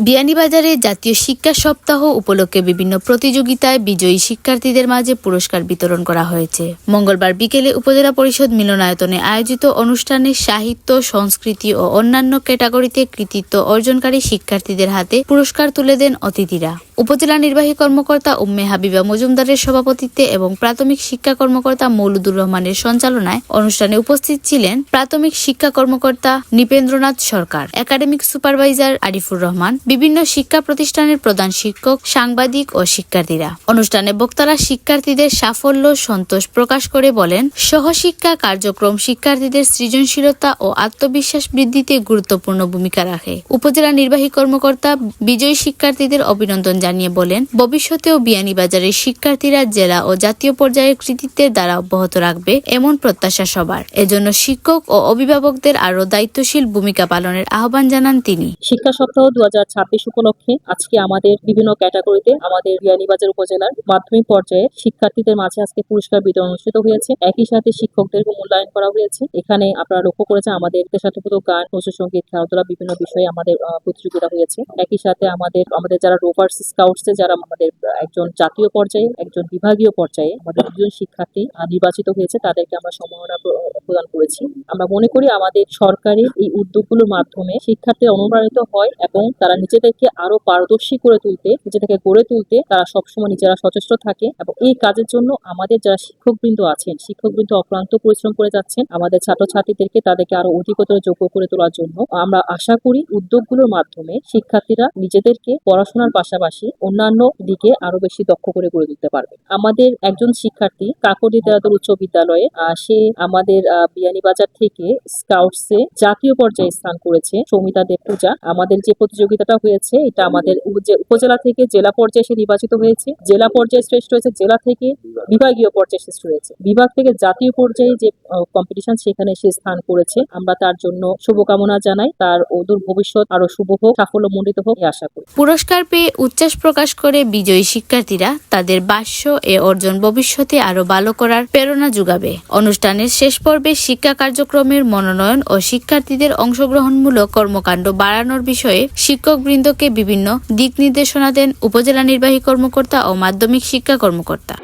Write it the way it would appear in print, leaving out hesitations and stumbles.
বিয়ানীবাজারে জাতীয় শিক্ষা সপ্তাহ উপলক্ষে বিভিন্ন প্রতিযোগিতায় বিজয়ী শিক্ষার্থীদের মাঝে পুরস্কার বিতরণ করা হয়েছে। মঙ্গলবার বিকেলে উপজেলা পরিষদ মিলনায়তনে আয়োজিত অনুষ্ঠানে সাহিত্য, সংস্কৃতি ও অন্যান্য ক্যাটাগরিতে কৃতিত্ব অর্জনকারী শিক্ষার্থীদের হাতে পুরস্কার তুলে দেন অতিথিরা। উপজেলা নির্বাহী কর্মকর্তা উম্মে হাবিবা মজুমদারের সভাপতিত্বে এবং প্রাথমিক শিক্ষা কর্মকর্তা মৌলুদুর রহমানের সঞ্চালনায় অনুষ্ঠানে উপস্থিত ছিলেন প্রাথমিক শিক্ষা কর্মকর্তা নৃপেন্দ্রনাথ সরকার, একাডেমিক সুপারভাইজার আরিফুর রহমান, বিভিন্ন শিক্ষা প্রতিষ্ঠানের প্রধান শিক্ষক, সাংবাদিক ও শিক্ষার্থীরা। অনুষ্ঠানে বক্তারা শিক্ষার্থীদের সাফল্য সন্তোষ প্রকাশ করে বলেন, সহশিক্ষা কার্যক্রম শিক্ষার্থীদের সৃজনশীলতা ও আত্মবিশ্বাস বৃদ্ধিতে গুরুত্বপূর্ণ ভূমিকা রাখে। উপজেলা নির্বাহী কর্মকর্তা বিজয়ী শিক্ষার্থীদের অভিনন্দন জানিয়ে বলেন, ভবিষ্যতেও বিয়ানীবাজারের শিক্ষার্থীরা জেলা ও জাতীয় পর্যায়ের কৃতিত্বের দ্বারা অব্যাহত রাখবে এমন প্রত্যাশা সবার। এজন্য শিক্ষক ও অভিভাবকদের আরও দায়িত্বশীল ভূমিকা পালনের আহ্বান জানান তিনি। শিক্ষা সপ্তাহ 2026 উপলক্ষে আজকে আমাদের বিভিন্ন ক্যাটাগরিতে আমাদের বিয়ানীবাজার উপজেলার মাধ্যমিক পর্যায়ে শিক্ষার্থীদের মাঝে আজকে পুরস্কার বিতরণ অনুষ্ঠিত হয়েছে। একই সাথে শিক্ষকদের মূল্যায়ন করা হয়েছে। এখানে আপনারা লক্ষ্য করেছেন আমাদের দেশাত্মবোধক গান, লোকসঙ্গীত, খেলাধুলা বিভিন্ন বিষয়ে আমাদের প্রতিযোগিতা হয়েছে। একই সাথে আমাদের যারা রোভার্স স্কাউটসে যারা আমাদের একজন জাতীয় পর্যায়ে, একজন বিভাগীয় পর্যায়ে আমাদের দুজন শিক্ষার্থী নির্বাচিত হয়েছে, তাদেরকে আমরা সম্মাননা প্রদান করেছি। আমরা মনে করি আমাদের সরকারের এই উদ্যোগগুলোর মাধ্যমে শিক্ষার্থী অনুপ্রাণিত হয় এবং তারা নিজেদেরকে আরো পারদর্শী করে তুলতে, নিজেদেরকে গড়ে তুলতে তারা সবসময় নিজেরা সচেষ্ট থাকে। এবং এই কাজের জন্য আমাদের যারা শিক্ষকবৃন্দ আছেন, শিক্ষকবৃন্দ অক্লান্ত পরিশ্রম করে যাচ্ছেন আমাদের ছাত্রছাত্রীদেরকে তাদেরকে আরো অধিকতর যোগ্য করে তোলার জন্য। আমরা আশা করি উদ্যোগগুলোর মাধ্যমে শিক্ষার্থীরা নিজেদেরকে পড়াশোনার পাশাপাশি অন্যান্য দিকে আরো বেশি দক্ষ করে গড়ে তুলতে পারবে। আমাদের একজন শিক্ষার্থী কাকরদি দেরাদুর উচ্চ বিদ্যালয়ে সে আমাদের বিয়ানীবাজার থেকে স্কাউটসে জাতীয় পর্যায়ে স্থান করেছে। সৌমিতা দেব পূজা। আমাদের যে প্রতিযোগিতাটা হয়েছে এটা আমাদের উপজেলা থেকে জেলা পর্যায়ে সে নির্বাচিত হয়েছে, জেলা পর্যায়ে শ্রেষ্ঠ হয়েছে, জেলা থেকে বিভাগীয় পর্যায়ে শ্রেষ্ঠ হয়েছে, বিভাগ থেকে জাতীয় পর্যায়ে যে কম্পিটিশন সেখানে সে স্থান করেছে। আমরা তার জন্য শুভকামনা জানাই, তার অদূর ভবিষ্যৎ আরো শুভ হোক, সাফল্যমণ্ডিত হোক আশা করি। পুরস্কার পেয়ে উচ্ছ্বাস প্রকাশ করে বিজয়ী শিক্ষার্থীরা তাদের ভাষ্য এ অর্জন ভবিষ্যতে আরো ভালো করার প্রেরণা যোগাবে। অনুষ্ঠানের শেষ পর্বে শিক্ষা কার্যক্রমের মনোনয়ন ও শিক্ষার্থীদের অংশগ্রহণমূলক কর্মকাণ্ড বাড়ানোর বিষয়ে শিক্ষকবৃন্দকে বিভিন্ন দিক নির্দেশনা দেন উপজেলা নির্বাহী কর্মকর্তা ও মাধ্যমিক শিক্ষা কর্মকর্তা।